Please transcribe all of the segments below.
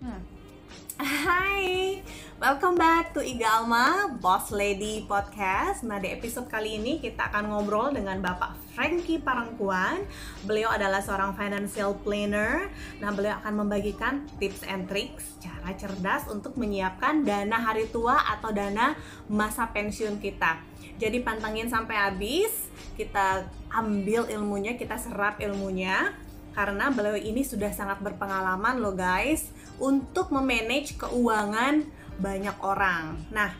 Hmm. Hai, welcome back to Iga Alma, Boss Lady Podcast. Nah, di episode kali ini kita akan ngobrol dengan Bapak Frankie Parangkuan. Beliau adalah seorang financial planner. Nah, beliau akan membagikan tips and tricks, cara cerdas untuk menyiapkan dana hari tua atau dana masa pensiun kita. Jadi pantengin sampai habis, kita ambil ilmunya, kita serap ilmunya. Karena beliau ini sudah sangat berpengalaman loh guys untuk memanage keuangan banyak orang. Nah,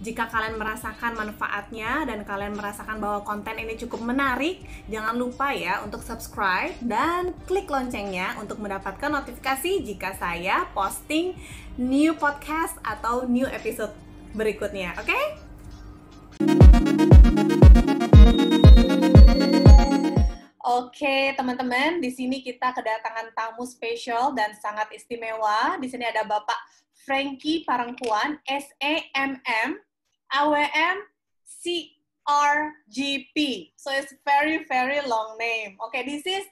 jika kalian merasakan manfaatnya dan kalian merasakan bahwa konten ini cukup menarik, jangan lupa ya untuk subscribe dan klik loncengnya untuk mendapatkan notifikasi jika saya posting new podcast atau new episode berikutnya, oke? Oke, teman-teman, di sini kita kedatangan tamu spesial dan sangat istimewa. Di sini ada Bapak Frankie Parangkuan, SEMM, AWM, CRGP. So it's very long name. Oke, this is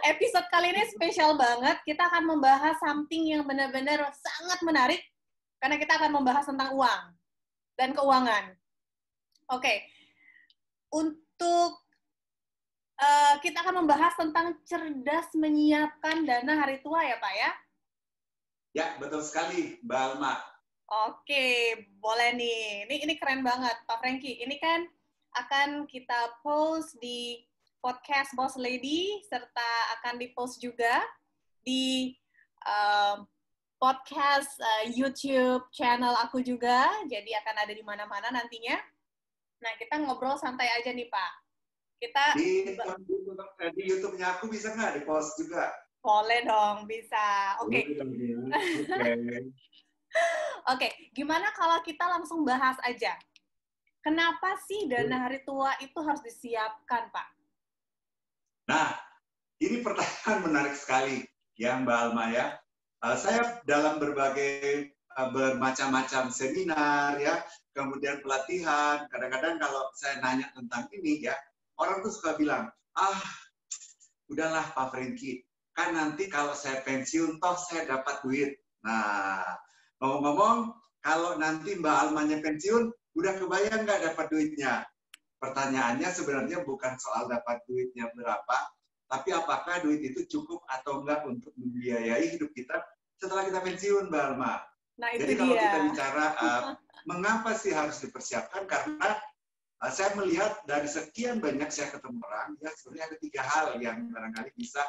episode kali ini spesial banget. Kita akan membahas something yang benar-benar sangat menarik karena kita akan membahas tentang uang dan keuangan. Oke, untuk kita akan membahas tentang cerdas menyiapkan dana hari tua ya Pak ya? Ya, betul sekali Mbak Alma. Oke, boleh nih. Ini keren banget Pak Frankie. Ini kan akan kita post di podcast Boss Lady, serta akan di-post juga di podcast YouTube channel aku juga. Jadi akan ada di mana-mana nantinya. Nah, kita ngobrol santai aja nih Pak. Kita di YouTube-nya aku bisa nggak di-post juga? Boleh dong, bisa. Oke. Oke, gimana kalau kita langsung bahas aja? Kenapa sih dana hari tua itu harus disiapkan, Pak? Nah, ini pertanyaan menarik sekali ya Mbak Alma ya. Saya dalam berbagai bermacam-macam seminar ya, kemudian pelatihan, kadang-kadang kalau saya nanya tentang ini ya, orang tuh suka bilang, udahlah Pak Frankie, kan nanti kalau saya pensiun, toh saya dapat duit. Nah, ngomong-ngomong, kalau nanti Mbak Almanya pensiun, udah kebayang nggak dapat duitnya? Pertanyaannya sebenarnya bukan soal dapat duitnya berapa, tapi apakah duit itu cukup atau enggak untuk membiayai hidup kita setelah kita pensiun, Mbak Alma. Nah, itu jadi dia. Kalau kita bicara mengapa sih harus dipersiapkan, karena saya melihat dari sekian banyak saya ketemu orang, ya sebenarnya ada 3 hal yang barangkali bisa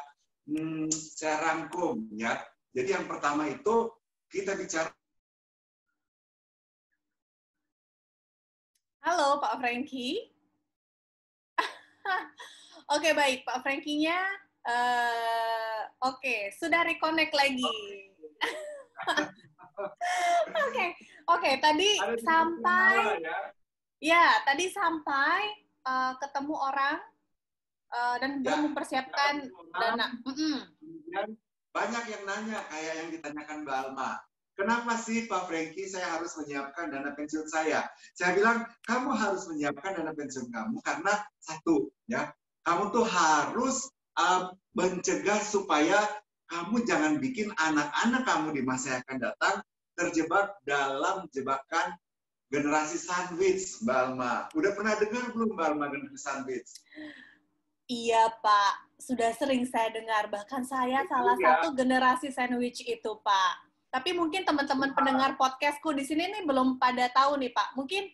saya rangkum ya. Jadi yang pertama itu kita bicara. Halo Pak Frankie. Oke, baik Pak Frankie-nya. Oke, sudah reconnect lagi. Oke, tadi sampai tadi sampai ketemu orang dan belum mempersiapkan dana. Banyak yang nanya kayak yang ditanyakan Mbak Alma. Kenapa sih Pak Frankie saya harus menyiapkan dana pensiun saya? Saya bilang kamu harus menyiapkan dana pensiun kamu karena satu ya, kamu tuh harus mencegah supaya kamu jangan bikin anak-anak kamu di masa yang akan datang terjebak dalam jebakan generasi sandwich, Mbak Alma. Udah pernah dengar belum Mbak Alma generasi sandwich? Iya Pak, sudah sering saya dengar. Bahkan saya salah satu generasi sandwich itu Pak. Tapi mungkin teman-teman pendengar podcastku di sini nih belum pada tahu nih Pak. Mungkin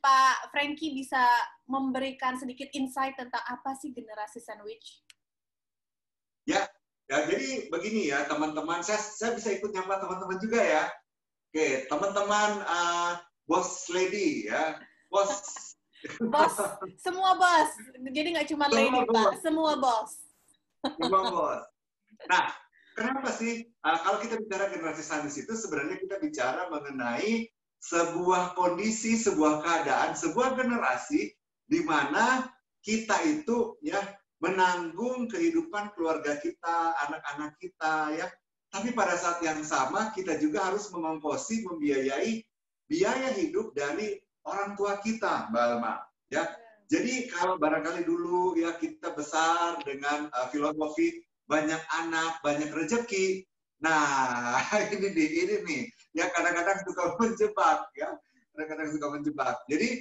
Pak Frankie bisa memberikan sedikit insight tentang apa sih generasi sandwich? Ya, jadi begini ya teman-teman. Saya bisa ikut nyapa teman-teman juga ya. Oke, teman-teman Boss Lady ya. Bos, semua bos. Jadi nggak cuma lady Pak, semua bos. Semua bos. Nah, kenapa sih kalau kita bicara generasi sandwich itu sebenarnya kita bicara mengenai sebuah kondisi, sebuah keadaan, sebuah generasi di mana kita itu ya menanggung kehidupan keluarga kita, anak-anak kita ya. Tapi pada saat yang sama kita juga harus mengongkosi, membiayai biaya hidup dari orang tua kita, Mbak Alma. Ya, jadi kalau barangkali dulu ya kita besar dengan filosofi banyak anak, banyak rezeki, Nah, ini nih, ya kadang-kadang suka menjebak, ya, kadang-kadang suka menjebak. Jadi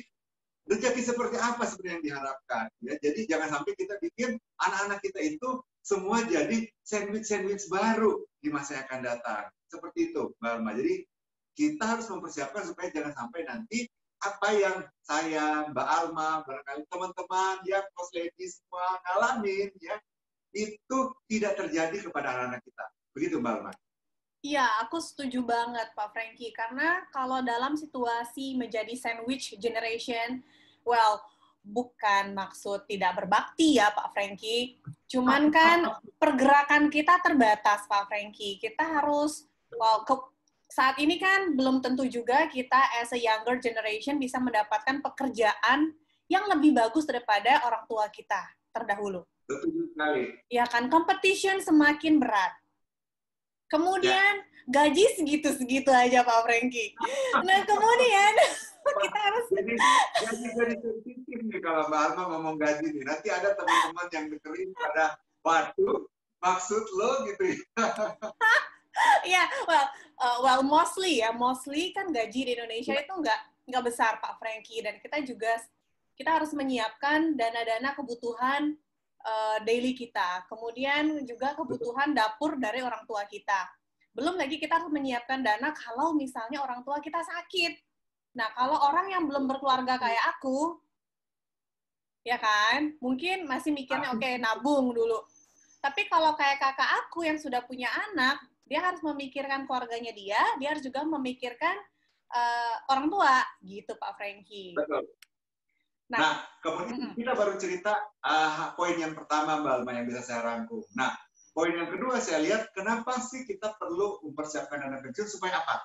rezeki seperti apa sebenarnya yang diharapkan? Ya, jadi jangan sampai kita bikin anak-anak kita itu semua jadi sandwich baru di masa yang akan datang. Seperti itu, Mbak Alma. Jadi kita harus mempersiapkan supaya jangan sampai nanti apa yang saya, Mbak Alma, barangkali teman-teman yang boss lady semua ngalamin, ya, itu tidak terjadi kepada anak-anak kita. Begitu, Mbak Alma. Iya, aku setuju banget Pak Frankie. Karena kalau dalam situasi menjadi sandwich generation, well, bukan maksud tidak berbakti ya Pak Frankie. Cuman kan pergerakan kita terbatas Pak Frankie. Kita harus, well, saat ini kan belum tentu juga kita as a younger generation bisa mendapatkan pekerjaan yang lebih bagus daripada orang tua kita terdahulu. Betul sekali. Ya kan, competition semakin berat. Kemudian gaji segitu-segitu aja Pak Frankie. Nah kemudian kita harus jadi sensitif nih kalau Mbak Alma ngomong gaji nih. Nanti ada teman-teman yang dengerin pada waduh maksud lo gitu ya. well mostly kan gaji di Indonesia itu nggak besar Pak Frankie, dan kita harus menyiapkan dana-dana kebutuhan daily kita, kemudian juga kebutuhan dapur dari orang tua kita. Belum lagi kita harus menyiapkan dana kalau misalnya orang tua kita sakit. Nah, kalau orang yang belum berkeluarga kayak aku, ya kan, mungkin masih mikirnya oke, nabung dulu. Tapi kalau kayak kakak aku yang sudah punya anak, dia harus memikirkan keluarganya dia harus juga memikirkan orang tua, gitu Pak Frankie. Betul. Nah, kemudian kita baru cerita poin yang pertama Mbak Alma yang bisa saya rangkum. Nah, poin yang kedua saya lihat kenapa sih kita perlu mempersiapkan dana pensiun supaya apa?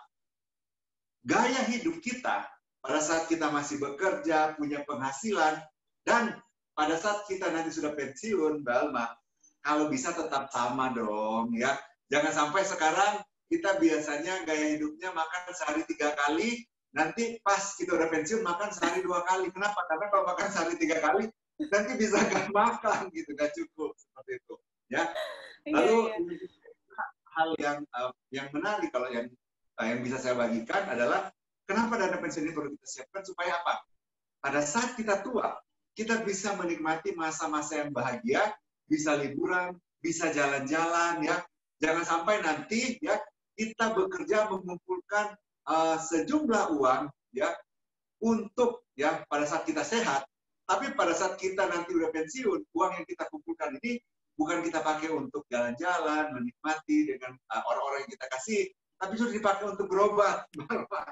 Gaya hidup kita pada saat kita masih bekerja, punya penghasilan, dan pada saat kita nanti sudah pensiun, Mbak Alma, kalau bisa tetap sama dong, ya. Jangan sampai sekarang kita biasanya gaya hidupnya makan sehari 3 kali, nanti pas kita udah pensiun makan sehari 2 kali. Kenapa? Karena kalau makan sehari 3 kali, nanti bisa nggak makan gitu, nggak cukup seperti itu. Ya. Lalu hal yang menarik kalau yang bisa saya bagikan adalah kenapa dana pensiun ini perlu kita siapkan supaya apa? Pada saat kita tua, kita bisa menikmati masa-masa yang bahagia, bisa liburan, bisa jalan-jalan, ya. Jangan sampai nanti ya kita bekerja mengumpulkan sejumlah uang ya untuk ya pada saat kita sehat, tapi pada saat kita nanti udah pensiun, uang yang kita kumpulkan ini bukan kita pakai untuk jalan-jalan, menikmati dengan orang-orang yang kita kasih, tapi sudah dipakai untuk berobat.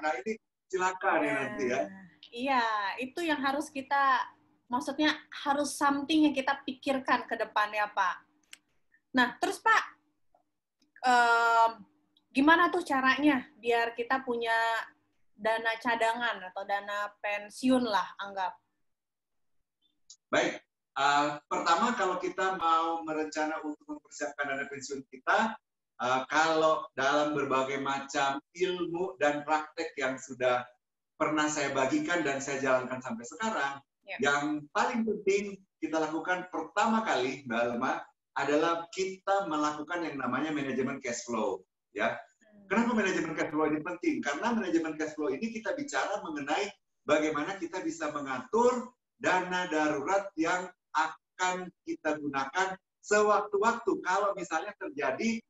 Nah ini silakan ya nanti ya. Iya, itu yang harus kita, maksudnya harus something yang kita pikirkan ke depannya Pak. Nah terus Pak, gimana tuh caranya biar kita punya dana cadangan atau dana pensiun lah anggap? Baik, pertama kalau kita mau merencana untuk mempersiapkan dana pensiun kita, kalau dalam berbagai macam ilmu dan praktek yang sudah pernah saya bagikan dan saya jalankan sampai sekarang, yang paling penting kita lakukan pertama kali, Mbak Alma, adalah kita melakukan yang namanya manajemen cash flow. Ya, kenapa manajemen cash flow ini penting? Karena manajemen cash flow ini kita bicara mengenai bagaimana kita bisa mengatur dana darurat yang akan kita gunakan sewaktu-waktu kalau misalnya terjadi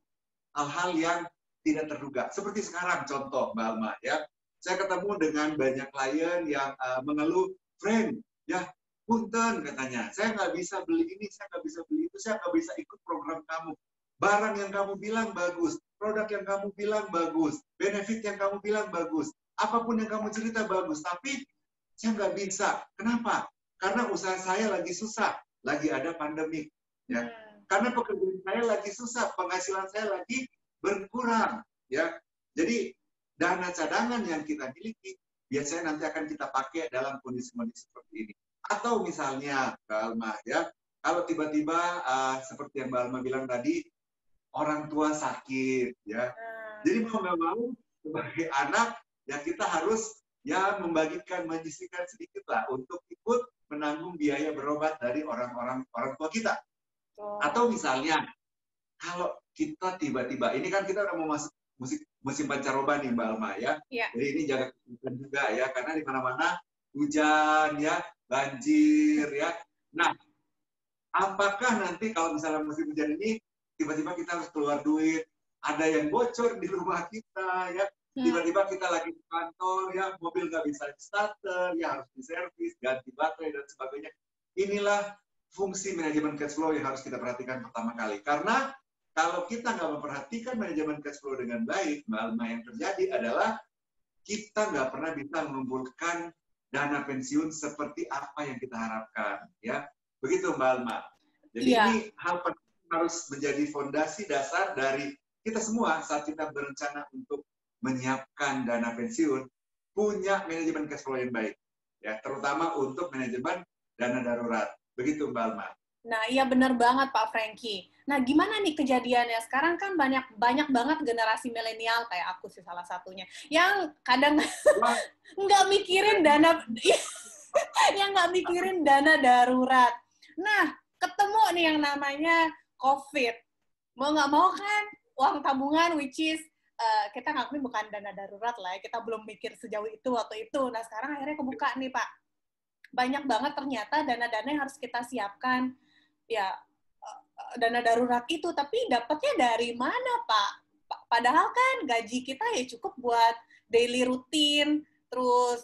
hal-hal yang tidak terduga. Seperti sekarang contoh, Mbak Alma, ya. Saya ketemu dengan banyak klien yang mengeluh, "Frank, ya punten," katanya, "saya nggak bisa beli ini, saya nggak bisa beli itu, saya nggak bisa ikut program kamu. Barang yang kamu bilang bagus, produk yang kamu bilang bagus, benefit yang kamu bilang bagus, apapun yang kamu cerita bagus, tapi saya nggak bisa. Kenapa? Karena usaha saya lagi susah, lagi ada pandemi. Ya. Karena pekerjaan saya lagi susah, penghasilan saya lagi berkurang. Ya. Jadi dana cadangan yang kita miliki biasanya nanti akan kita pakai dalam kondisi-kondisi seperti ini. Atau misalnya, Mbak Alma, ya, kalau tiba-tiba seperti yang Mbak Alma bilang tadi, orang tua sakit, ya. Jadi mau nggak mau sebagai anak, ya kita harus ya membagikan, menyisihkan sedikit lah untuk ikut menanggung biaya berobat dari orang tua kita. Atau misalnya, kalau kita tiba-tiba, ini kan kita udah mau masuk musim pancaroba nih Mbak Alma ya. Ya. Jadi ini jaga kesehatan juga ya, karena di mana-mana hujan ya, banjir ya. Nah, apakah nanti kalau misalnya musim hujan ini tiba-tiba kita harus keluar duit, ada yang bocor di rumah kita ya, tiba-tiba kita lagi di kantor ya, mobil nggak bisa di starter ya, harus diservis, ganti baterai dan sebagainya. Inilah fungsi manajemen cash flow yang harus kita perhatikan pertama kali. Karena kalau kita nggak memperhatikan manajemen cash flow dengan baik, Mbak Alma, yang terjadi adalah kita nggak pernah bisa mengumpulkan dana pensiun seperti apa yang kita harapkan. Ya, begitu Mbak Alma. Jadi ini hal penting harus menjadi fondasi dasar dari kita semua saat kita berencana untuk menyiapkan dana pensiun, punya manajemen cash flow yang baik. Ya, terutama untuk manajemen dana darurat. Begitu Mbak Alma. Nah, iya benar banget Pak Franky. Nah, gimana nih kejadiannya? Sekarang kan banyak banget generasi milenial, kayak aku sih salah satunya, yang kadang nggak mikirin dana, yang nggak mikirin dana darurat. Nah, ketemu nih yang namanya COVID. Mau nggak mau kan, uang tabungan, which is kita ngakuin bukan dana darurat lah ya, kita belum mikir sejauh itu waktu itu. Nah, sekarang akhirnya kebuka nih Pak. Banyak banget ternyata dana-dana yang harus kita siapkan, ya dana darurat itu, tapi dapatnya dari mana Pak? Padahal kan gaji kita ya cukup buat daily rutin, terus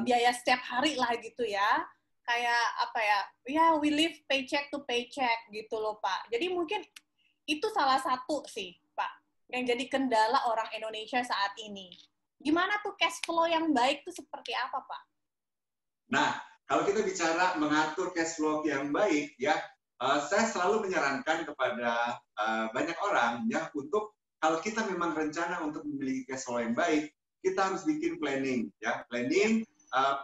biaya setiap hari lah gitu ya, kayak apa ya, ya we live paycheck to paycheck gitu loh Pak. Jadi mungkin itu salah satu sih Pak, yang jadi kendala orang Indonesia saat ini. Gimana tuh cash flow yang baik tuh seperti apa Pak? Nah, kalau kita bicara mengatur cash flow yang baik, ya, saya selalu menyarankan kepada banyak orang, ya, untuk kalau kita memang rencana untuk memiliki cash flow yang baik, kita harus bikin planning, ya, planning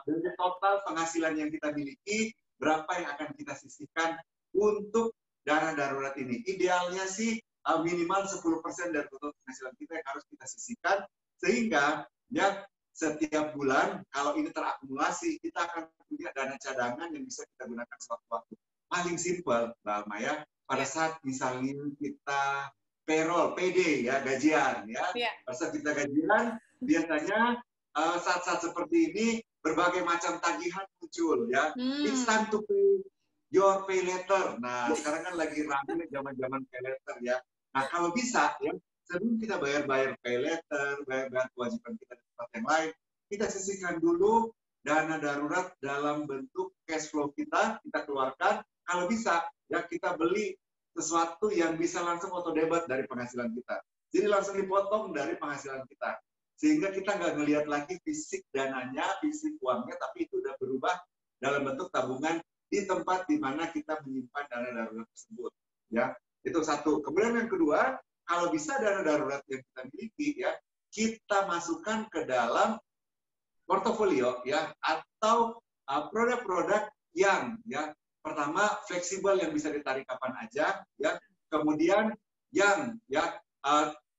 dari total penghasilan yang kita miliki, berapa yang akan kita sisihkan untuk dana darurat ini. Idealnya sih minimal 10% dari total penghasilan kita yang harus kita sisihkan, sehingga ya setiap bulan kalau ini terakumulasi, kita akan punya dana cadangan yang bisa kita gunakan sewaktu-waktu. Paling simpel, Mbak Alma ya, pada saat misalnya kita payroll, PD ya, gajian ya. Pada saat kita gajian, biasanya saat-saat seperti ini berbagai macam tagihan muncul ya. It's time to pay your pay letter. Nah, sekarang kan lagi ramai zaman-zaman pay letter ya. Nah, kalau bisa ya, sebelum kita bayar pay letter, bayar kewajiban kita di tempat yang lain, kita sisihkan dulu dana darurat dalam bentuk cash flow kita keluarkan. Kalau bisa, ya kita beli sesuatu yang bisa langsung auto debit dari penghasilan kita. Jadi langsung dipotong dari penghasilan kita. Sehingga kita nggak ngelihat lagi fisik dananya, fisik uangnya, tapi itu udah berubah dalam bentuk tabungan di tempat di mana kita menyimpan dana darurat tersebut. Ya, itu satu. Kemudian yang kedua, kalau bisa dana darurat yang kita miliki, ya kita masukkan ke dalam portofolio, ya, atau produk-produk yang, ya, pertama fleksibel yang bisa ditarik kapan aja, ya, kemudian yang, ya,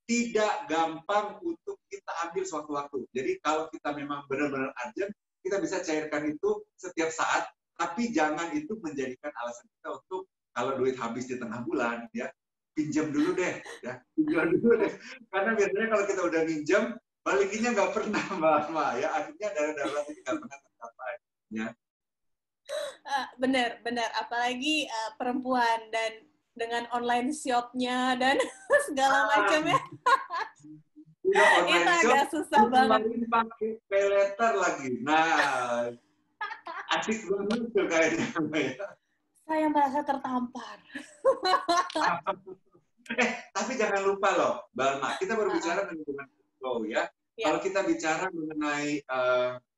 tidak gampang untuk kita ambil sewaktu-waktu. Jadi kalau kita memang benar-benar urgent, kita bisa cairkan itu setiap saat, tapi jangan itu menjadikan alasan kita untuk kalau duit habis di tengah bulan, ya, pinjam dulu deh, ya, pinjam dulu deh. Karena biasanya kalau kita udah minjam, balikinnya nggak pernah, Mbak, ya, akhirnya dana darurat ini nggak pernah tercapai, ya. Benar, apalagi perempuan dan dengan online shop-nya dan segala macamnya. Itu agak susah banget. Pakai pay letter lagi. Nah, asik banget tuh kayaknya. Saya merasa tertampar. Tapi jangan lupa loh, Mbak Alma, kita baru bicara manajemen flow ya. Kalau kita bicara mengenai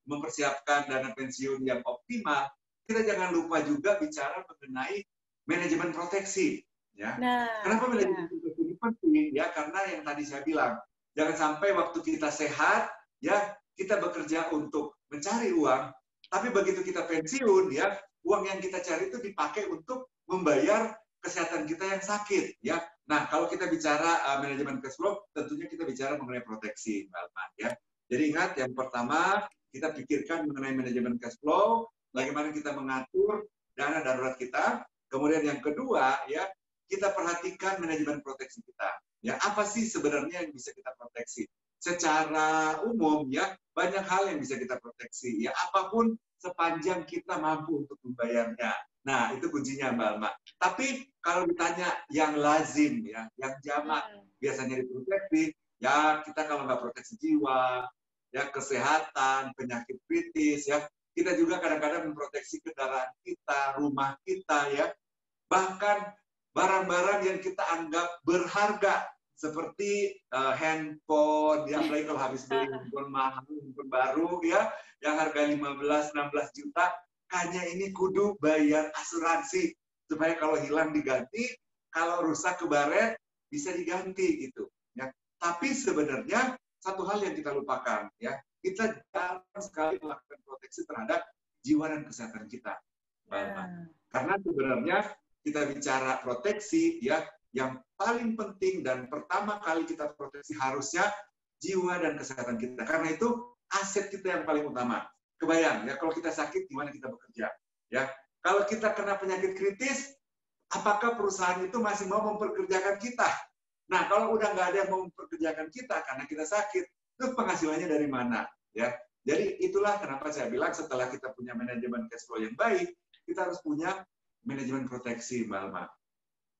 mempersiapkan dana pensiun yang optimal, kita jangan lupa juga bicara mengenai manajemen proteksi. Ya. Kenapa manajemen proteksi ini penting? Ya, karena yang tadi saya bilang, jangan sampai waktu kita sehat, ya kita bekerja untuk mencari uang, tapi begitu kita pensiun, ya uang yang kita cari itu dipakai untuk membayar kesehatan kita yang sakit, ya. Nah, kalau kita bicara manajemen cash flow, tentunya kita bicara mengenai proteksi, Mbak Alma, ya. Jadi ingat, yang pertama kita pikirkan mengenai manajemen cash flow, bagaimana kita mengatur dana darurat kita. Kemudian yang kedua, ya kita perhatikan manajemen proteksi kita. Ya, apa sih sebenarnya yang bisa kita proteksi? Secara umum ya, banyak hal yang bisa kita proteksi. Ya, apapun sepanjang kita mampu untuk membayarnya. Nah, itu kuncinya Mbak Alma. Tapi kalau ditanya yang lazim ya, yang jamak biasanya diproteksi, ya kita kalau nggak proteksi jiwa, ya kesehatan, penyakit kritis, ya kita juga kadang-kadang memproteksi kendaraan kita, rumah kita, ya bahkan barang-barang yang kita anggap berharga seperti handphone, ya apalagi kalau habis beli handphone mahal, handphone baru, ya yang harga 15-16 juta, kayaknya ini kudu bayar asuransi supaya kalau hilang diganti, kalau rusak kebaret bisa diganti gitu. Ya. Tapi sebenarnya satu hal yang kita lupakan, ya kita jarang sekali melakukan proteksi terhadap jiwa dan kesehatan kita, karena sebenarnya kita bicara proteksi, ya yang paling penting dan pertama kali kita proteksi harusnya jiwa dan kesehatan kita, karena itu aset kita yang paling utama. Kebayang ya kalau kita sakit gimana kita bekerja, ya kalau kita kena penyakit kritis, apakah perusahaan itu masih mau memperkerjakan kita? Nah kalau udah nggak ada yang mau memperkerjakan kita karena kita sakit, itu penghasilannya dari mana? Ya jadi itulah kenapa saya bilang setelah kita punya manajemen cash flow yang baik, kita harus punya manajemen proteksi, Mbak Alma.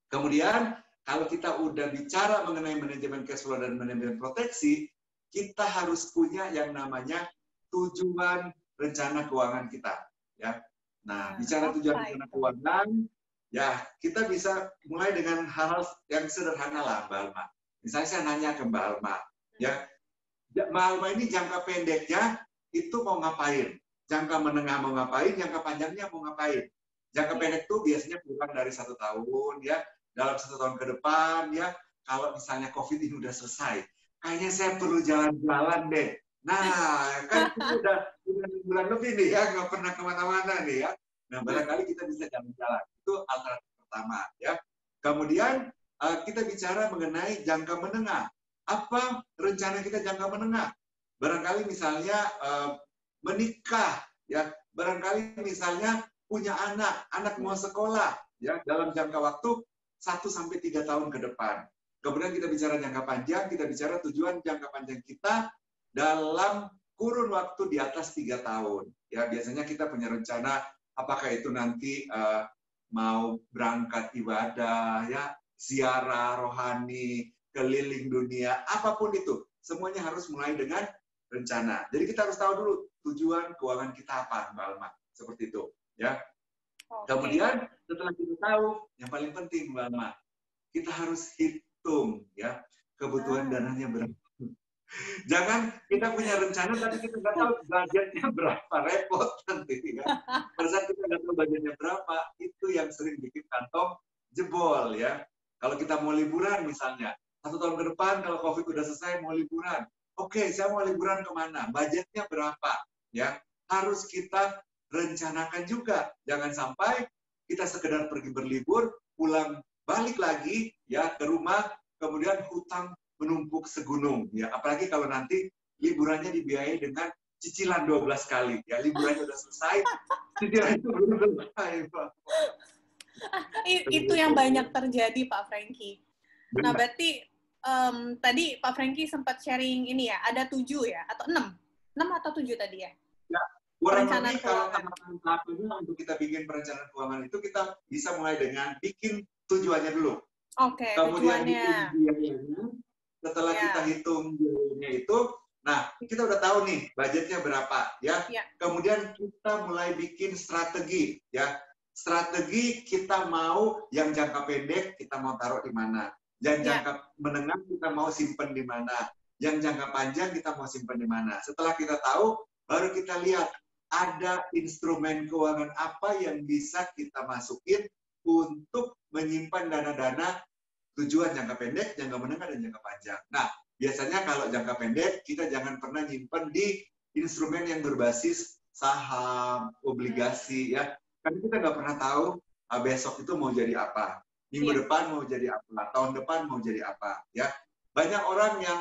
Kemudian, kalau kita udah bicara mengenai manajemen cash flow dan manajemen proteksi, kita harus punya yang namanya tujuan rencana keuangan kita. Ya. Nah, bicara tujuan rencana keuangan, ya kita bisa mulai dengan hal-hal yang sederhana lah, Mbak Alma. Misalnya saya nanya ke Mbak Alma, ya, Mbak Alma ini jangka pendeknya itu mau ngapain? Jangka menengah mau ngapain? Jangka panjangnya mau ngapain? Jangka pendek itu biasanya kurang dari 1 tahun, ya. Dalam 1 tahun ke depan, ya. Kalau misalnya COVID ini udah selesai, kayaknya saya perlu jalan-jalan deh. Nah, kan itu udah bulan lebih nih, ya. Nggak pernah kemana-mana nih, ya. Nah, barangkali kita bisa jalan-jalan. Itu alternatif pertama, ya. Kemudian, kita bicara mengenai jangka menengah. Apa rencana kita jangka menengah? Barangkali misalnya menikah, ya. Barangkali misalnya punya anak mau sekolah, ya dalam jangka waktu 1-3 tahun ke depan. Kemudian kita bicara jangka panjang, kita bicara tujuan jangka panjang kita dalam kurun waktu di atas 3 tahun. Ya biasanya kita punya rencana apakah itu nanti mau berangkat ibadah, ya ziarah rohani, keliling dunia, apapun itu, semuanya harus mulai dengan rencana. Jadi kita harus tahu dulu tujuan keuangan kita apa, Mbak Alma, seperti itu. Ya. Kemudian setelah kita tahu, yang paling penting Mbak Alma, kita harus hitung ya kebutuhan dananya berapa. Jangan kita punya rencana tapi kita nggak tahu budgetnya berapa, repot nanti ya. Pada saat kita nggak tahu budgetnya berapa, itu yang sering bikin kantong jebol ya. Kalau kita mau liburan misalnya, 1 tahun ke depan kalau COVID udah selesai mau liburan, oke, saya mau liburan kemana? Budgetnya berapa? Ya, harus kita rencanakan juga. Jangan sampai kita sekedar pergi berlibur, pulang balik lagi ya ke rumah, kemudian hutang menumpuk segunung. Ya, apalagi kalau nanti liburannya dibiayai dengan cicilan 12 kali. Ya, liburannya udah selesai, cicilan itu belum selesai. Itu yang banyak terjadi, Pak Franky. Nah, berarti tadi Pak Franky sempat sharing ini ya, ada 7 ya, atau 6? 6 atau 7 tadi ya? Ya, kurang lebih kalau tahap-tahapnya untuk kita bikin perencanaan keuangan itu kita bisa mulai dengan bikin tujuannya dulu. Oke, kemudian tujuannya. Setelah kita hitung biayanya itu, nah kita udah tahu nih budgetnya berapa ya. Kemudian kita mulai bikin strategi ya. Strategi kita mau yang jangka pendek kita mau taruh di mana, yang jangka menengah kita mau simpen di mana, yang jangka panjang kita mau simpen di mana. Setelah kita tahu, baru kita lihat ada instrumen keuangan apa yang bisa kita masukin untuk menyimpan dana-dana tujuan jangka pendek, jangka menengah, dan jangka panjang. Nah, biasanya kalau jangka pendek, kita jangan pernah nyimpen di instrumen yang berbasis saham, obligasi, ya. Karena kita nggak pernah tahu besok itu mau jadi apa, minggu depan mau jadi apa, tahun depan mau jadi apa, ya. Banyak orang yang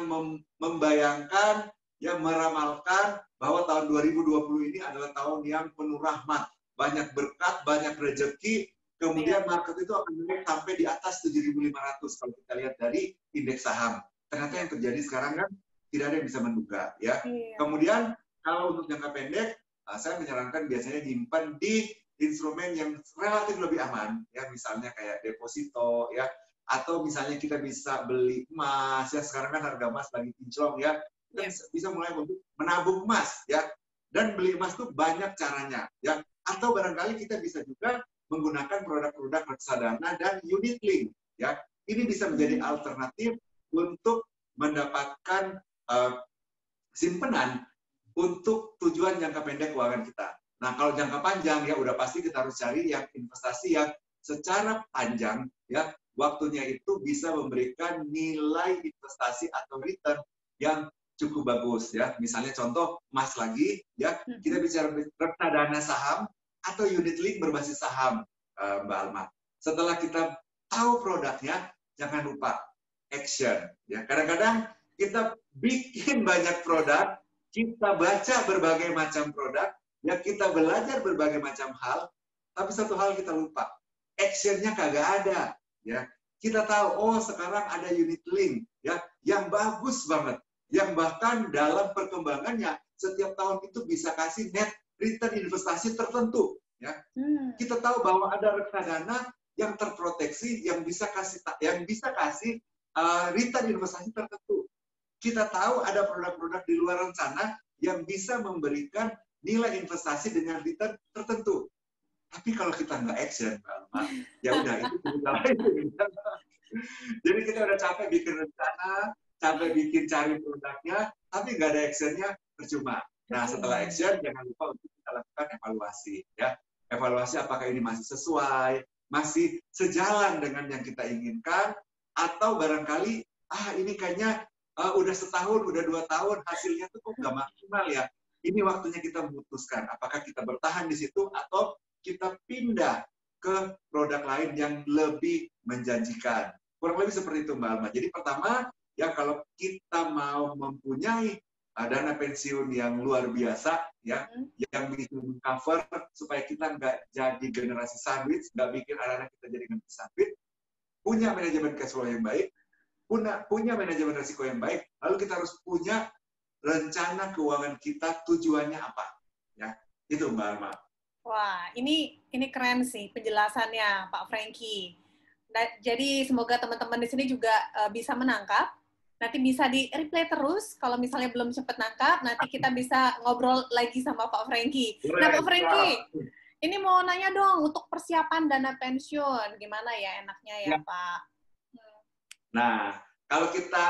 membayangkan, ya meramalkan bahwa tahun 2020 ini adalah tahun yang penuh rahmat, banyak berkat, banyak rezeki, kemudian market itu akan naik sampai di atas 7.500 kalau kita lihat dari indeks saham. Ternyata yang terjadi sekarang kan tidak ada yang bisa menduga, ya. Kemudian kalau untuk jangka pendek, saya menyarankan biasanya nyimpan di instrumen yang relatif lebih aman, ya, misalnya kayak deposito, ya, atau misalnya kita bisa beli emas, ya, sekarang kan harga emas lagi kinclong, ya, kita bisa mulai untuk menabung emas, ya, dan beli emas itu banyak caranya, ya, atau barangkali kita bisa juga menggunakan produk-produk reksadana dan unit link, ya, ini bisa menjadi alternatif untuk mendapatkan simpanan untuk tujuan jangka pendek keuangan kita. Nah, kalau jangka panjang, ya udah pasti kita harus cari yang investasi yang secara panjang, ya, waktunya itu bisa memberikan nilai investasi atau return yang cukup bagus, ya. Misalnya contoh emas lagi, ya, kita bicara reksadana saham atau unit link berbasis saham, Mbak Alma. Setelah kita tahu produknya, jangan lupa action, ya. Kadang-kadang kita bikin banyak produk, kita baca berbagai macam produk, ya, kita belajar berbagai macam hal, tapi satu hal kita lupa, action-nya kagak ada, ya. Kita tahu, oh sekarang ada unit link, ya, yang bagus banget, yang bahkan dalam perkembangannya setiap tahun itu bisa kasih net return investasi tertentu, ya. Kita tahu bahwa ada reksadana yang terproteksi, yang bisa kasih return investasi tertentu. Kita tahu ada produk-produk di luar sana yang bisa memberikan nilai investasi dengan return tertentu. Tapi kalau kita nggak action, ya udah itu cerita lain. Jadi kita udah capek bikin rencana, capek bikin cari produknya, tapi nggak ada actionnya, percuma. Nah, setelah action, jangan lupa untuk kita lakukan evaluasi, ya. Evaluasi apakah ini masih sesuai, masih sejalan dengan yang kita inginkan, atau barangkali, ini kayaknya udah setahun, udah 2 tahun, hasilnya tuh kok nggak maksimal, ya. Ini waktunya kita memutuskan apakah kita bertahan di situ atau kita pindah ke produk lain yang lebih menjanjikan. Kurang lebih seperti itu, Mbak Alma. Jadi pertama, ya kalau kita mau mempunyai dana pensiun yang luar biasa, ya, yang bisa mengcover supaya kita nggak jadi generasi sandwich, nggak bikin anak-anak kita jadi generasi sandwich, punya manajemen cash flow yang baik, punya manajemen risiko yang baik, lalu kita harus punya rencana keuangan kita tujuannya apa, ya. Itu Mbak Alma. Wah, ini keren sih penjelasannya Pak Franky. Jadi semoga teman-teman di sini juga bisa menangkap. Nanti bisa di-replay terus. Kalau misalnya belum sempat nangkap, nanti kita bisa ngobrol lagi sama Pak Franky. Nah, Pak Franky, ini mau nanya dong, untuk persiapan dana pensiun, gimana ya enaknya ya, Pak? Nah, kalau kita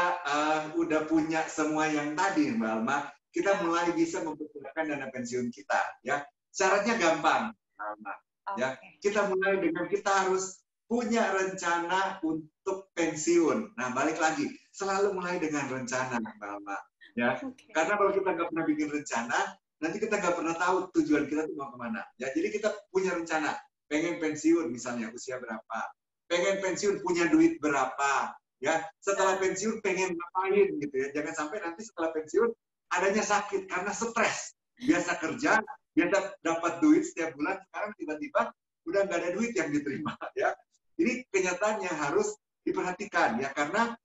udah punya semua yang tadi, Mbak Alma, kita mulai bisa mempersiapkan dana pensiun kita, ya. Syaratnya gampang, Mbak Alma. Ya, kita mulai dengan kita harus punya rencana untuk pensiun. Nah, balik lagi, selalu mulai dengan rencana, Mbak Alma. Ya, karena kalau kita nggak pernah bikin rencana, nanti kita nggak pernah tahu tujuan kita tuh mau kemana. Ya, jadi kita punya rencana, pengen pensiun misalnya usia berapa, pengen pensiun punya duit berapa. Ya, setelah pensiun pengen ngapain gitu ya. Jangan sampai nanti setelah pensiun adanya sakit karena stres. Biasa kerja, biasa dapat duit setiap bulan, sekarang tiba-tiba udah nggak ada duit yang diterima, ya. Ini kenyataannya harus diperhatikan, ya, karena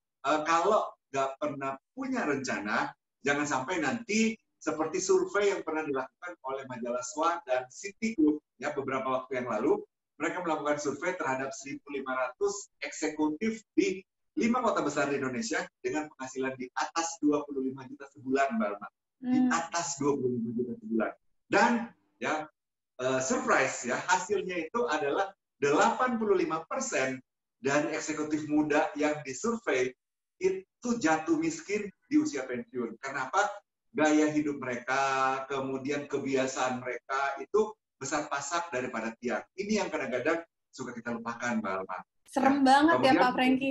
kalau nggak pernah punya rencana, jangan sampai nanti seperti survei yang pernah dilakukan oleh majalah SWA dan Citigroup, ya, beberapa waktu yang lalu, mereka melakukan survei terhadap 1.500 eksekutif di 5 kota besar di Indonesia dengan penghasilan di atas 25 juta sebulan, Mbak Alma. Di atas 25 juta sebulan. Dan ya surprise ya, hasilnya itu adalah 85% dari eksekutif muda yang disurvei itu jatuh miskin di usia pensiun. Kenapa? Gaya hidup mereka, kemudian kebiasaan mereka itu besar pasak daripada tiang. Ini yang kadang-kadang suka kita lupakan, Mbak Alma. Serem banget kemudian, ya Pak Franky.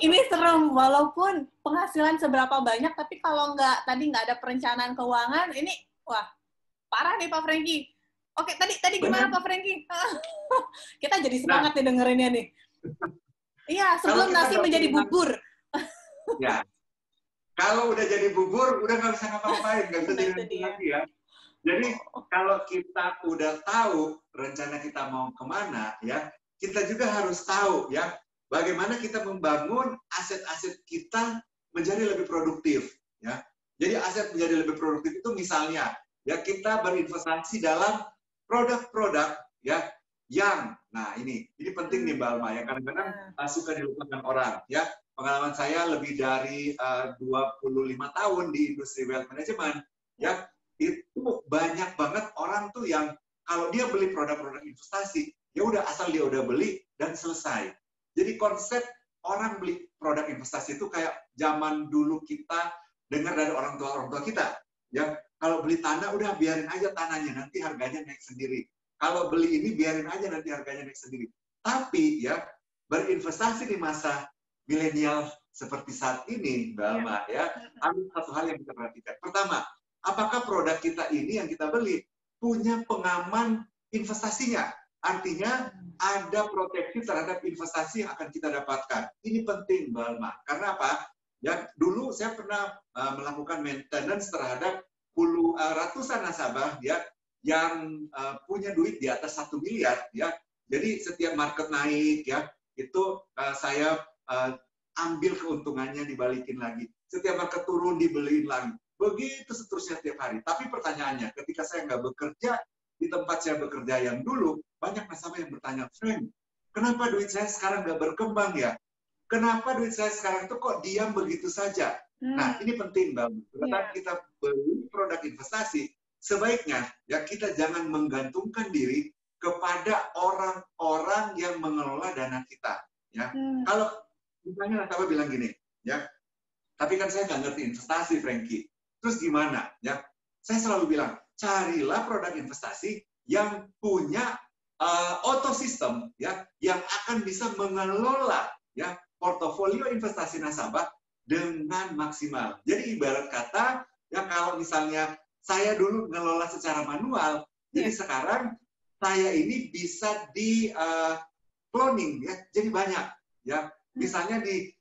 Ini serem, walaupun penghasilan seberapa banyak, tapi kalau nggak ada perencanaan keuangan, ini wah parah nih Pak Franky. Oke, tadi gimana Pak Franky? Kita jadi semangat nih dengerinnya nih. Iya, sebelum nasi menjadi bubur. Ya, kalau udah jadi bubur, udah nggak bisa ngapa-ngapain, nggak bisa jadi lagi ya. Jadi kalau kita udah tahu rencana kita mau kemana, ya, kita juga harus tahu ya bagaimana kita membangun aset-aset kita menjadi lebih produktif. Ya, jadi aset menjadi lebih produktif itu misalnya ya kita berinvestasi dalam produk-produk ya yang, nah ini penting nih Mbak Alma ya, kadang-kadang suka dilupakan orang ya. Pengalaman saya lebih dari 25 tahun di industri wealth management ya, itu banyak banget orang tuh yang kalau dia beli produk-produk investasi, ya udah asal dia udah beli dan selesai. Jadi konsep orang beli produk investasi itu kayak zaman dulu kita dengar dari orang tua kita, ya kalau beli tanah udah biarin aja tanahnya nanti harganya naik sendiri. Kalau beli ini biarin aja nanti harganya naik sendiri. Tapi ya berinvestasi di masa milenial seperti saat ini, Mbak Alma, ya, ada satu hal yang kita perhatikan. Pertama, apakah produk kita ini yang kita beli punya pengaman investasinya? Artinya ada proteksi terhadap investasi yang akan kita dapatkan. Ini penting, Mbak Alma. Karena apa? Ya, dulu saya pernah melakukan maintenance terhadap ratusan nasabah ya yang punya duit di atas 1 miliar ya. Jadi setiap market naik ya, itu saya ambil keuntungannya dibalikin lagi. Setiap market turun dibeliin lagi. Begitu seterusnya tiap hari. Tapi pertanyaannya, ketika saya nggak bekerja di tempat saya bekerja yang dulu, banyak nasabah yang bertanya, Frank, kenapa duit saya sekarang nggak berkembang ya? Kenapa duit saya sekarang itu kok diam begitu saja? Nah, ini penting, Mbak. Ketika kita beli produk investasi, sebaiknya ya kita jangan menggantungkan diri kepada orang-orang yang mengelola dana kita. Ya, kalau misalnya nasabah bilang gini, ya, tapi kan saya nggak ngerti investasi, Frankie. Terus gimana? Ya, saya selalu bilang, carilah produk investasi yang punya auto system, ya, yang akan bisa mengelola ya portofolio investasi nasabah dengan maksimal. Jadi ibarat kata, ya kalau misalnya saya dulu ngelola secara manual, jadi sekarang saya ini bisa di cloning, ya, jadi banyak, ya. Misalnya di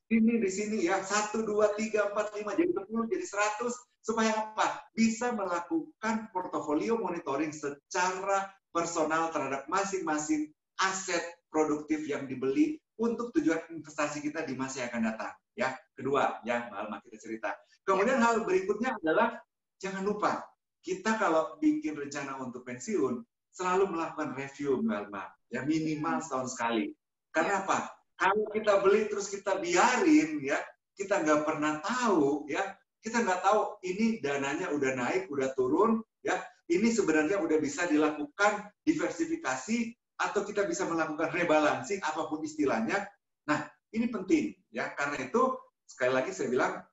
sini ya 1, 2, 3, 4, 5 jadi 10 jadi 100 supaya apa? Bisa melakukan portofolio monitoring secara personal terhadap masing-masing aset produktif yang dibeli untuk tujuan investasi kita di masa yang akan datang. Ya, kedua, ya Mbak Alma kita cerita. Kemudian hal berikutnya adalah jangan lupa kita kalau bikin rencana untuk pensiun selalu melakukan review Mbak Alma, ya minimal setahun sekali. Karena apa? Kalau kita beli terus kita biarin, ya kita nggak pernah tahu, ya kita nggak tahu ini dananya udah naik, udah turun, ya ini sebenarnya udah bisa dilakukan diversifikasi atau kita bisa melakukan rebalancing apapun istilahnya. Nah ini penting, ya karena itu sekali lagi saya bilang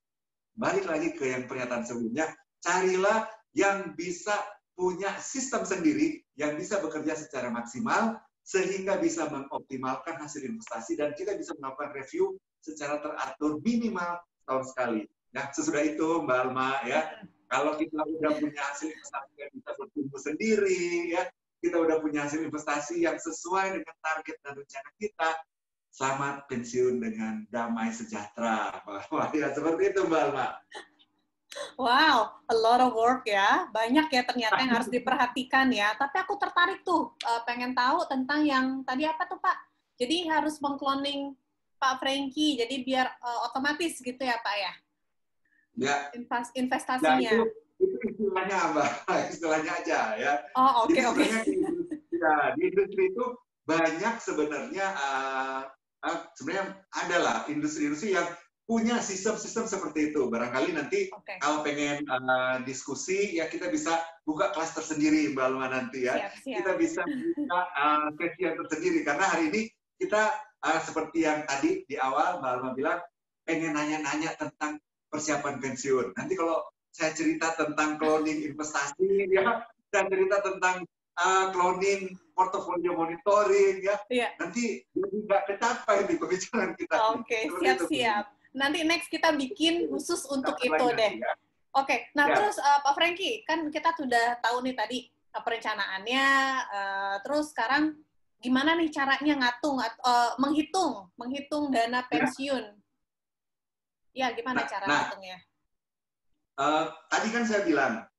balik lagi ke yang pernyataan sebelumnya, carilah yang bisa punya sistem sendiri yang bisa bekerja secara maksimal sehingga bisa mengoptimalkan hasil investasi dan kita bisa melakukan review secara teratur minimal tahun sekali. Nah, sesudah itu Mbak Alma ya, kalau kita udah punya hasil investasi yang bisa bertumbuh sendiri ya, kita udah punya hasil investasi yang sesuai dengan target dan rencana kita, selamat pensiun dengan damai sejahtera. Ya, seperti itu Mbak Alma. Wow, a lot of work ya. Banyak ya ternyata yang harus diperhatikan ya. Tapi aku tertarik tuh, pengen tahu tentang yang tadi apa tuh Pak? Jadi harus mengcloning Pak Frankie, jadi biar otomatis gitu ya Pak ya? Ya. Investasinya. Ya, itu istilahnya Mbak, istilahnya aja ya. Oh oke. Ya, di industri itu banyak sebenarnya, sebenarnya adalah industri-industri yang punya sistem-sistem seperti itu. Barangkali nanti kalau pengen diskusi, ya kita bisa buka kelas tersendiri, Mbak Alma nanti ya. Siap. Kita bisa buka sesi yang tersendiri. Karena hari ini kita seperti yang tadi di awal Mbak Alma bilang, pengen nanya-nanya tentang persiapan pensiun. Nanti kalau saya cerita tentang cloning investasi, ya, saya cerita tentang cloning portofolio monitoring, ya. Nanti nggak kecapai di pembicaraan kita. Oke, siap-siap. Nanti next kita bikin khusus untuk itu deh. Ya. Oke, nah terus Pak Frankie, kan kita sudah tahu nih tadi perencanaannya, terus sekarang gimana nih caranya menghitung dana pensiun? Ya, gimana cara ngitungnya? Tadi kan saya bilang,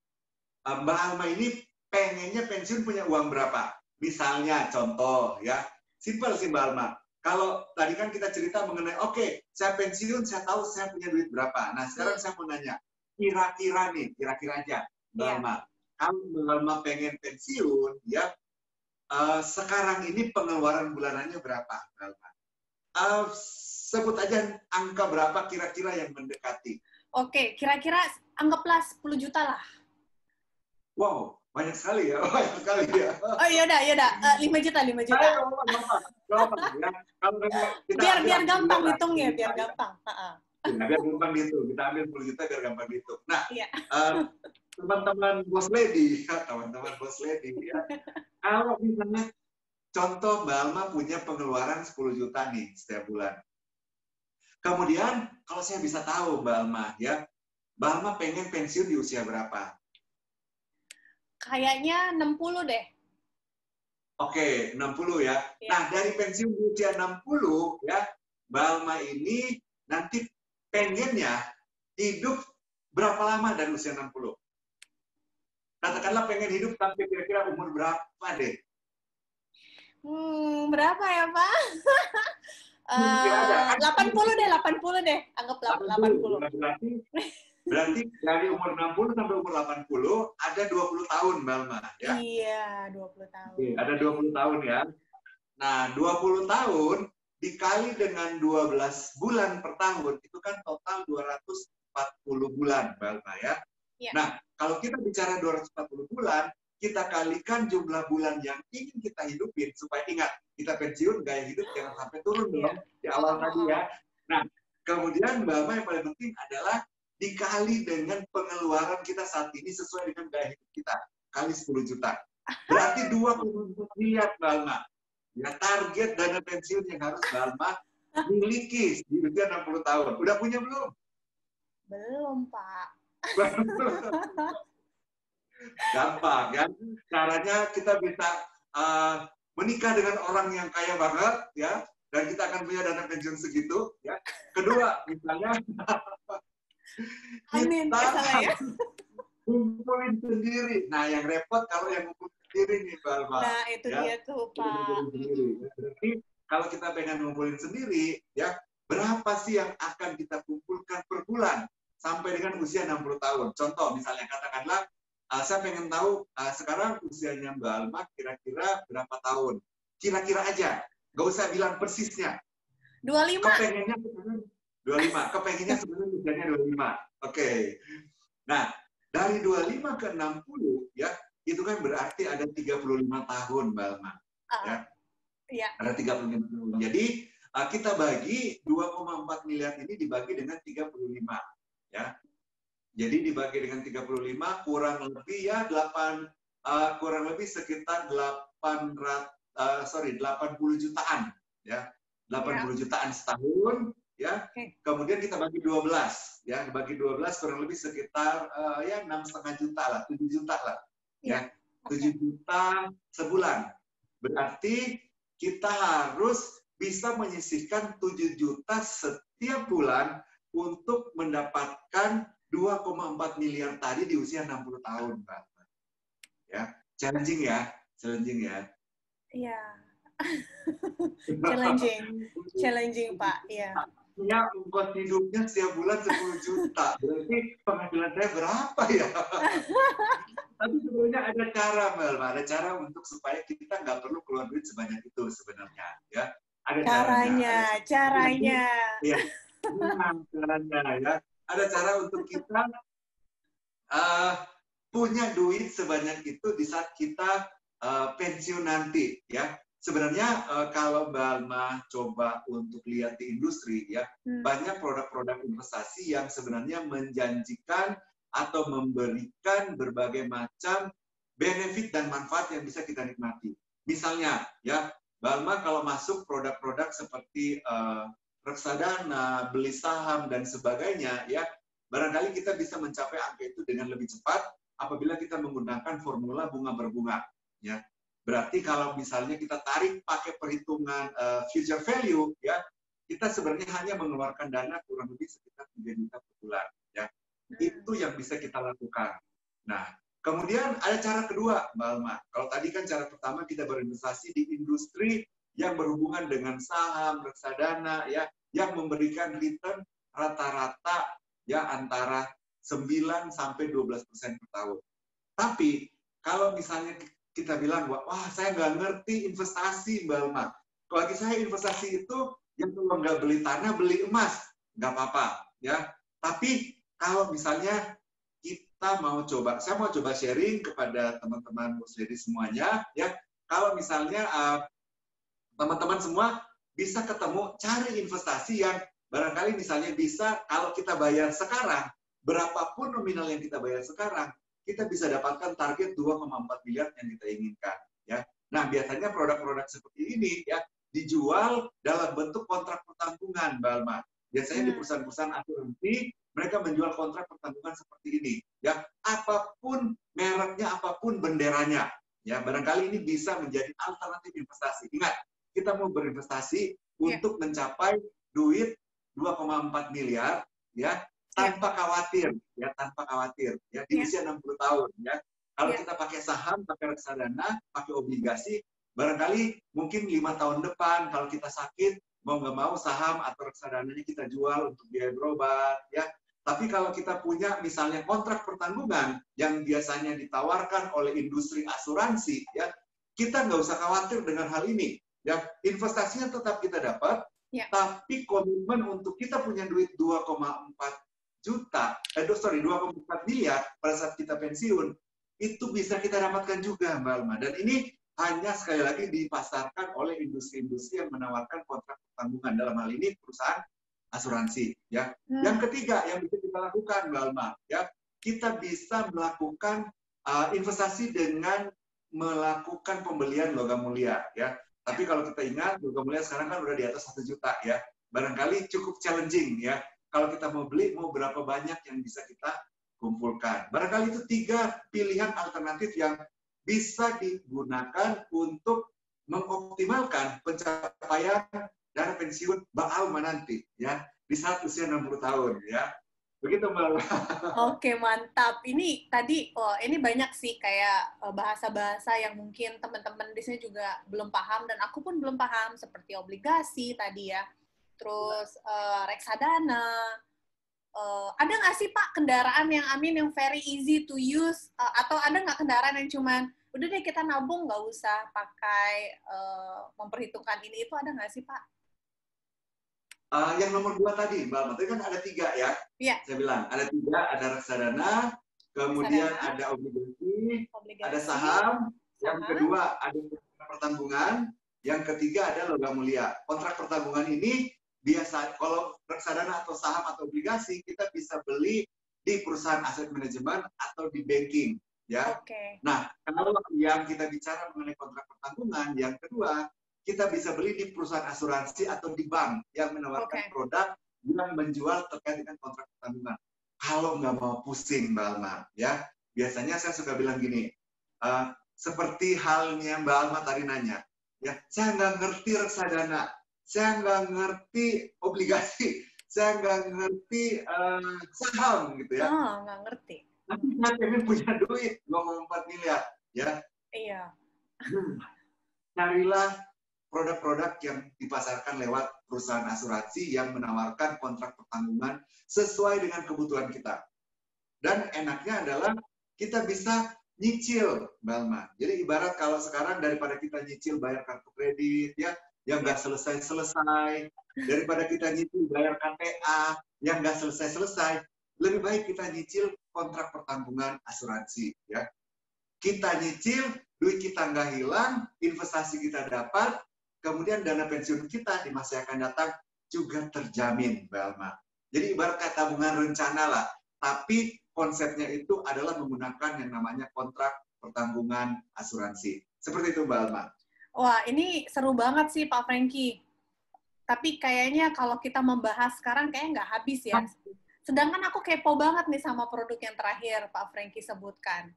Mbak Alma ini pengennya pensiun punya uang berapa? Misalnya contoh ya, simpel sih Mbak Alma. Kalau tadi kan kita cerita mengenai, oke, saya pensiun, saya tahu saya punya duit berapa. Nah, sekarang saya mau nanya, kira-kira nih, kira-kira aja, Mbak Alma. Kalau Mbak Alma pengen pensiun, ya, sekarang ini pengeluaran bulanannya berapa, Mbak Alma? Sebut aja angka berapa kira-kira yang mendekati. Oke, kira-kira anggaplah 10 juta lah. Wow, banyak sekali ya, banyak sekali ya. Oh iya dah, 5 juta, 5 juta. Ayo, gampang, ya. Kalau kita biar gampang hitungnya, biar gampang. Ya, biar gampang dihitung. Kita ambil 10 juta biar gampang dihitung. Nah, iya. Teman-teman bos lady, teman-teman bos lady, ya. Kalau misalnya contoh Mbak Alma punya pengeluaran 10 juta nih setiap bulan. Kemudian kalau saya bisa tahu Mbak Alma, ya, Mbak Alma pengen pensiun di usia berapa? Kayaknya 60 deh. Oke, 60 ya. Nah, dari pensiun di usia 60, ya, Mbak Alma ini nanti pengennya hidup berapa lama dari usia 60? Katakanlah pengen hidup sampai kira-kira umur berapa deh? Berapa ya, Pak? 80 deh, 80 deh. Anggap 80. Berarti dari umur 60 sampai umur 80 ada 20 tahun, Mbak Alma, ya? Iya, 20 tahun. Oke, ada 20 tahun ya. Nah, 20 tahun dikali dengan 12 bulan per tahun, itu kan total 240 bulan, Mbak Alma, ya? Ya. Nah, kalau kita bicara 240 bulan, kita kalikan jumlah bulan yang ingin kita hidupin, supaya ingat, kita pensiun, gaya hidup jangan sampai turun dong, di awal tadi ya. Nah, kemudian Mbak Alma yang paling penting adalah dikali dengan pengeluaran kita saat ini sesuai dengan gaya hidup kita, kali 10 juta. Berarti 2,4 miliar, Mbak Alma. Ya, target dana pensiun yang harus Mbak Alma miliki di usia 60 tahun. Udah punya belum? Belum, Pak. Gampang kan? Caranya kita bisa menikah dengan orang yang kaya banget, ya, dan kita akan punya dana pensiun segitu, ya. Kedua, misalnya kita kumpulin sendiri. Nah, yang repot kalau yang ngumpulin sendiri nih, Mbak Alma. Nah, itu ya, dia tuh, Pak. Berarti kalau kita pengen ngumpulin sendiri, ya, berapa sih yang akan kita kumpulkan per bulan sampai dengan usia 60 tahun? Contoh, misalnya katakanlah, saya pengen tahu sekarang usianya Mbak Alma kira-kira berapa tahun? Kira-kira aja, nggak usah bilang persisnya. 25. Kepengennya 25. Kepengennya sebenarnya usianya 25. Oke. Nah, dari 25 ke 60, ya, itu kan berarti ada 35 tahun, Mbak Alma. Ya. Iya. Ada 35 tahun. Jadi, kita bagi 2,4 miliar ini dibagi dengan 35. Ya. Jadi dibagi dengan 35 kurang lebih ya kurang lebih sekitar 80 jutaan ya. 80 jutaan setahun ya. Kemudian kita bagi 12 ya, bagi 12 kurang lebih sekitar ya 6,5 juta lah, 7 juta lah. Ya. 7 juta sebulan. Berarti kita harus bisa menyisihkan 7 juta setiap bulan untuk mendapatkan 2,4 miliar tadi di usia 60 tahun, Mbak. Ya, challenging ya. Iya. challenging, Pak. Iya. Ya, ongkos hidupnya setiap bulan 10 juta. Berarti penghasilan saya berapa ya? Tapi sebenarnya ada cara, Mbak. Ada cara untuk supaya kita nggak perlu keluar duit sebanyak itu sebenarnya. Ya, ada caranya. Iya. Caranya ya. Ada cara untuk kita punya duit sebanyak itu di saat kita pensiun nanti, ya. Sebenarnya kalau Mbak Alma coba untuk lihat di industri, ya, banyak produk-produk investasi yang sebenarnya menjanjikan atau memberikan berbagai macam benefit dan manfaat yang bisa kita nikmati. Misalnya, ya, Mbak Alma kalau masuk produk-produk seperti reksadana, beli saham, dan sebagainya, ya, barangkali kita bisa mencapai angka itu dengan lebih cepat apabila kita menggunakan formula bunga berbunga. Ya. Berarti kalau misalnya kita tarik pakai perhitungan future value, ya, kita sebenarnya hanya mengeluarkan dana kurang lebih sekitar 3 juta per bulan. Ya. Itu yang bisa kita lakukan. Nah, Kemudian ada cara kedua, Mbak Alma. Kalau tadi kan cara pertama kita berinvestasi di industri yang berhubungan dengan saham, reksadana, ya, yang memberikan return rata-rata ya antara 9 sampai 12% per tahun. Tapi kalau misalnya kita bilang, wah saya nggak ngerti investasi, Mbak Alma. Kalau lagi saya investasi itu, yang kalau nggak beli tanah, beli emas, nggak apa-apa, ya. Tapi kalau misalnya kita mau coba, saya mau coba sharing kepada teman-teman Boss Lady semuanya, ya. Kalau misalnya teman-teman semua bisa ketemu cari investasi yang barangkali misalnya bisa kalau kita bayar sekarang, berapapun nominal yang kita bayar sekarang, kita bisa dapatkan target 2,4 miliar yang kita inginkan, ya. Nah, biasanya produk-produk seperti ini ya dijual dalam bentuk kontrak pertanggungan, Mbak Alma. Biasanya di perusahaan-perusahaan asuransi mereka menjual kontrak pertanggungan seperti ini, ya. Apapun mereknya, apapun benderanya, ya. Barangkali ini bisa menjadi alternatif investasi. Ingat, kita mau berinvestasi untuk mencapai duit 2,4 miliar, ya, tanpa khawatir, ya, tanpa khawatir, ya, di usia 60 tahun, ya. Kalau kita pakai saham, pakai reksadana, pakai obligasi, barangkali mungkin 5 tahun depan kalau kita sakit, mau nggak mau saham atau reksadananya kita jual untuk biaya berobat, ya. Tapi kalau kita punya misalnya kontrak pertanggungan yang biasanya ditawarkan oleh industri asuransi, ya, kita nggak usah khawatir dengan hal ini. Ya, investasinya tetap kita dapat, tapi komitmen untuk kita punya duit 2,4 miliar pada saat kita pensiun, itu bisa kita dapatkan juga, Mbak Alma. Dan ini hanya sekali lagi dipasarkan oleh industri-industri yang menawarkan kontrak pertanggungan. Dalam hal ini perusahaan asuransi. Ya. Yang ketiga yang bisa kita lakukan, Mbak Alma, ya, kita bisa melakukan investasi dengan melakukan pembelian logam mulia. Ya. Tapi kalau kita ingat, logam mulia sekarang kan udah di atas 1 juta, ya. Barangkali cukup challenging, ya. Kalau kita mau beli, mau berapa banyak yang bisa kita kumpulkan. Barangkali itu 3 pilihan alternatif yang bisa digunakan untuk mengoptimalkan pencapaian dana pensiun Mbak Alma nanti, ya, di saat usia 60 tahun, ya. Begitu, Mbak Alma. Oke, mantap. Ini tadi, ini banyak sih kayak bahasa-bahasa yang mungkin teman-teman di sini juga belum paham, dan aku pun belum paham, seperti obligasi tadi ya, terus reksadana. Ada nggak sih, Pak, kendaraan yang yang very easy to use, atau ada nggak kendaraan yang cuman, udah deh kita nabung, nggak usah pakai memperhitungkan ini, itu ada nggak sih, Pak? Yang nomor 2 tadi, Mbak Alma, tadi kan ada 3 ya. Iya. Saya bilang, ada 3, ada reksadana, kemudian ada obligasi, ada saham, yang kedua ada pertanggungan, yang ketiga ada logam mulia. Kontrak pertanggungan ini biasa, kalau reksadana atau saham atau obligasi, kita bisa beli di perusahaan aset manajemen atau di banking. Ya. Nah, kalau yang kita bicara mengenai kontrak pertanggungan, yang kedua, kita bisa beli di perusahaan asuransi atau di bank yang menawarkan produk yang menjual terkait dengan kontrak pertanggungan. Kalau nggak mau pusing, Mbak Alma, ya, biasanya saya suka bilang gini, seperti halnya Mbak Alma tadi nanya, ya, saya nggak ngerti reksadana, saya nggak ngerti obligasi, saya nggak ngerti saham, gitu ya. Oh, nggak ngerti. Tapi saya pengen punya duit 2,4 miliar, ya. Iya. Carilah produk-produk yang dipasarkan lewat perusahaan asuransi yang menawarkan kontrak pertanggungan sesuai dengan kebutuhan kita. Dan enaknya adalah kita bisa nyicil, Mbak Alma. Jadi ibarat kalau sekarang daripada kita nyicil bayar kartu kredit, ya, yang nggak selesai-selesai, daripada kita nyicil bayar KTA, yang nggak selesai-selesai, lebih baik kita nyicil kontrak pertanggungan asuransi. Ya. Kita nyicil, duit kita nggak hilang, investasi kita dapat, kemudian dana pensiun kita di masa yang akan datang juga terjamin, Mbak Alma. Jadi ibarat kayak tabungan rencana lah, tapi konsepnya itu adalah menggunakan yang namanya kontrak pertanggungan asuransi. Seperti itu, Mbak Alma. Wah, ini seru banget sih, Pak Franky. Tapi kayaknya kalau kita membahas sekarang kayaknya nggak habis ya. Sedangkan aku kepo banget nih sama produk yang terakhir Pak Franky sebutkan.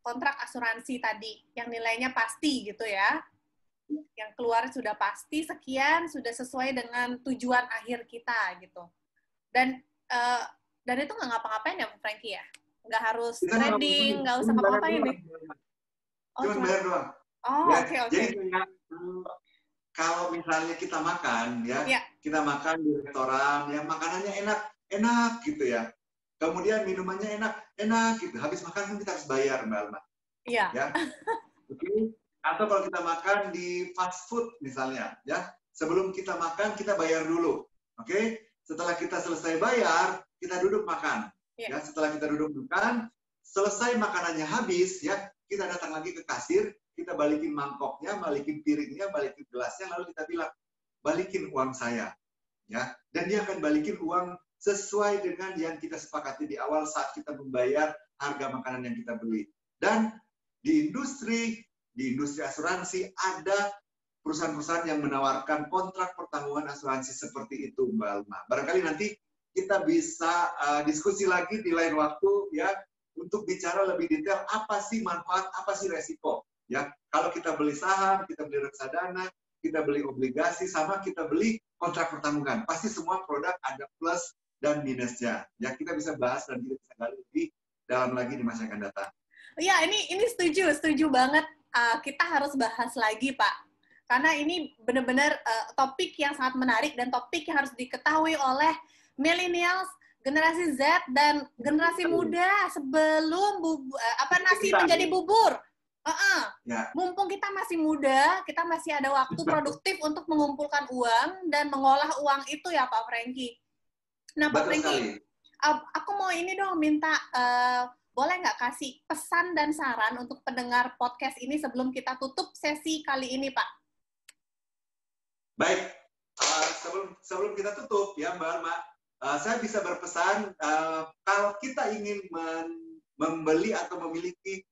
Kontrak asuransi tadi, yang nilainya pasti gitu ya, yang keluar sudah pasti sekian, sudah sesuai dengan tujuan akhir kita gitu. Dan itu nggak ngapa-ngapain ya, Franky ya? nggak harus Kita nggak trading, nggak usah ngapa-ngapain nih. Cuma bayar doang. Oh, Ya, oke. jadi kalau misalnya kita makan, Ya. kita makan di restoran, ya makanannya enak gitu ya. Kemudian minumannya enak gitu. Habis makan kan kita harus bayar, Mbak Alma. Iya. Ya. Oke. Atau kalau kita makan di fast food misalnya, ya sebelum kita makan kita bayar dulu, oke? Setelah kita selesai bayar, kita duduk makan. Ya, setelah kita duduk makan, selesai makanannya habis, ya kita datang lagi ke kasir, kita balikin mangkoknya, balikin piringnya, balikin gelasnya, lalu kita bilang balikin uang saya, ya. Dan dia akan balikin uang sesuai dengan yang kita sepakati di awal saat kita membayar harga makanan yang kita beli. Dan di industri asuransi ada perusahaan-perusahaan yang menawarkan kontrak pertanggungan asuransi seperti itu, Mbak Alma. Barangkali nanti kita bisa diskusi lagi di lain waktu ya untuk bicara lebih detail apa sih manfaat, apa sih resiko. Ya, kalau kita beli saham, kita beli reksadana, kita beli obligasi, sama kita beli kontrak pertanggungan. Pasti semua produk ada plus dan minusnya. Ya, kita bisa bahas dan kita bisa gali lebih dalam lagi di masa yang akan datang. Iya, ini setuju banget. Kita harus bahas lagi, Pak. Karena ini benar-benar topik yang sangat menarik dan topik yang harus diketahui oleh millennials, generasi Z dan generasi muda sebelum nasi menjadi bubur. Ya. Mumpung kita masih muda, kita masih ada waktu produktif untuk mengumpulkan uang dan mengolah uang itu ya, Pak Franky. Nah, Pak Franky, aku mau ini dong minta boleh nggak kasih pesan dan saran untuk pendengar podcast ini sebelum kita tutup sesi kali ini, Pak? Baik, sebelum kita tutup ya Mbak Alma, saya bisa berpesan kalau kita ingin membeli atau memiliki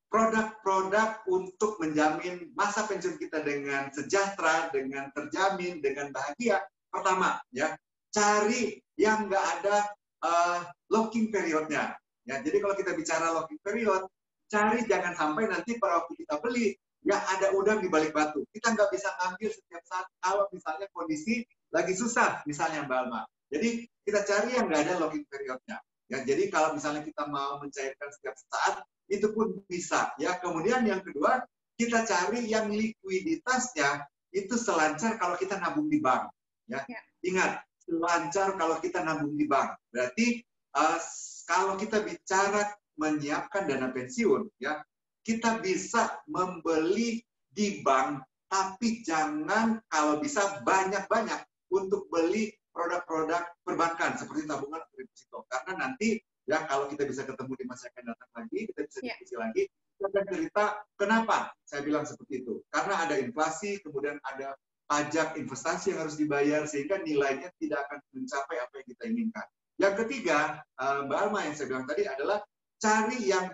produk-produk untuk menjamin masa pensiun kita dengan sejahtera, dengan terjamin, dengan bahagia, pertama ya cari yang nggak ada locking periodnya. Ya, jadi kalau kita bicara locking period, cari jangan sampai nanti pada waktu kita beli, ya ada udang di balik batu. Kita nggak bisa ngambil setiap saat kalau misalnya kondisi lagi susah, misalnya Mbak Alma. Jadi kita cari yang nggak ada locking periodnya. Ya, jadi kalau misalnya kita mau mencairkan setiap saat, itu pun bisa. Ya, kemudian yang kedua, kita cari yang likuiditasnya itu selancar kalau kita nabung di bank. Ya, ingat, selancar kalau kita nabung di bank. Berarti kalau kita bicara menyiapkan dana pensiun, ya kita bisa membeli di bank, tapi jangan kalau bisa banyak-banyak untuk beli produk-produk perbankan seperti tabungan atau deposito. Karena nanti ya kalau kita bisa ketemu di masa yang akan datang lagi, kita bisa diskusi lagi. Kita akan cerita kenapa saya bilang seperti itu. Karena ada inflasi, kemudian ada pajak investasi yang harus dibayar sehingga nilainya tidak akan mencapai apa yang kita inginkan. Yang ketiga, Mbak Alma yang saya bilang tadi adalah cari yang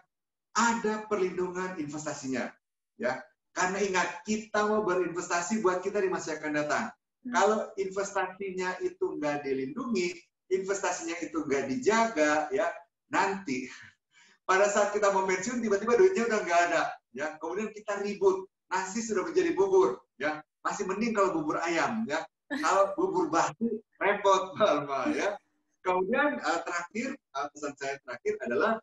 ada perlindungan investasinya, ya. Karena ingat kita mau berinvestasi buat kita di masa yang akan datang. Kalau investasinya itu nggak dilindungi, investasinya itu nggak dijaga, ya nanti pada saat kita mau pensiun tiba-tiba duitnya udah nggak ada, ya. Kemudian kita ribut, nasi sudah menjadi bubur, ya. Masih mending kalau bubur ayam, ya. Kalau bubur basi repot, Mbak Alma, ya. Kemudian terakhir, pesan saya terakhir adalah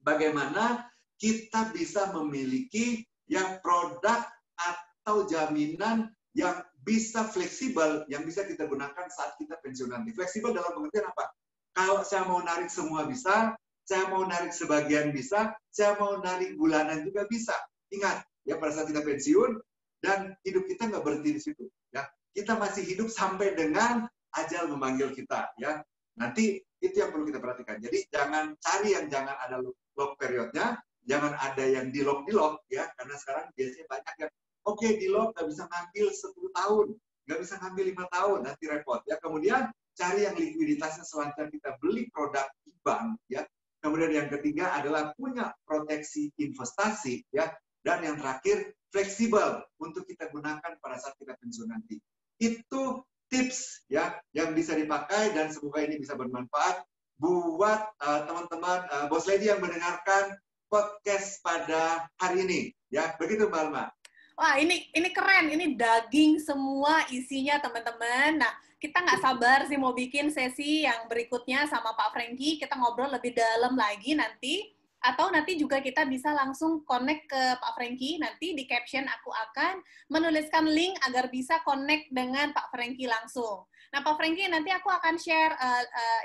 bagaimana kita bisa memiliki yang produk atau jaminan yang bisa fleksibel, yang bisa kita gunakan saat kita pensiun nanti. Fleksibel dalam pengertian apa? Kalau saya mau narik semua bisa, saya mau narik sebagian bisa, saya mau narik bulanan juga bisa. Ingat, ya pada saat kita pensiun, dan hidup kita nggak berhenti di situ. Ya, kita masih hidup sampai dengan ajal memanggil kita. Ya, nanti itu yang perlu kita perhatikan. Jadi jangan cari yang jangan ada lock periodnya, jangan ada yang di lock ya, karena sekarang biasanya banyak yang oke, di lock nggak bisa ngambil 10 tahun, nggak bisa ngambil 5 tahun, nanti repot. Ya, kemudian cari yang likuiditasnya selancar kita beli produk di bank. Ya, kemudian yang ketiga adalah punya proteksi investasi. Ya, dan yang terakhir fleksibel untuk kita gunakan pada saat kita pensiun nanti. Itu tips ya yang bisa dipakai dan semoga ini bisa bermanfaat buat teman-teman Boss Lady yang mendengarkan podcast pada hari ini. Ya, begitu Mbak Alma. Wah, ini keren, ini daging semua isinya teman-teman. Nah, kita nggak sabar sih mau bikin sesi yang berikutnya sama Pak Franky. Kita ngobrol lebih dalam lagi nanti. Atau nanti juga kita bisa langsung connect ke Pak Franky. Nanti di caption aku akan menuliskan link agar bisa connect dengan Pak Franky langsung. Nah, Pak Franky, nanti aku akan share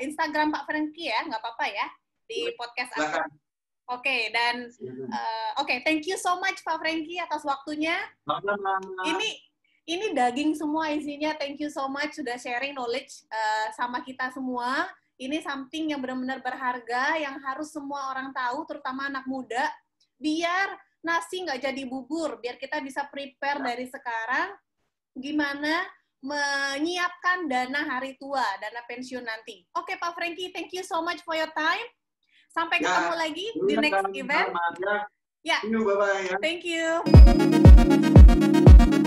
Instagram Pak Franky ya, nggak apa-apa ya, di podcast aku. Oke, dan thank you so much Pak Franky atas waktunya. Ini daging semua isinya. Thank you so much sudah sharing knowledge sama kita semua. Ini something yang benar-benar berharga, yang harus semua orang tahu, terutama anak muda, biar nasi nggak jadi bubur, biar kita bisa prepare dari sekarang gimana menyiapkan dana hari tua, dana pensiun nanti. Oke, Pak Franky, thank you so much for your time. Sampai ketemu lagi di next event. Ya. Bye-bye. Thank you.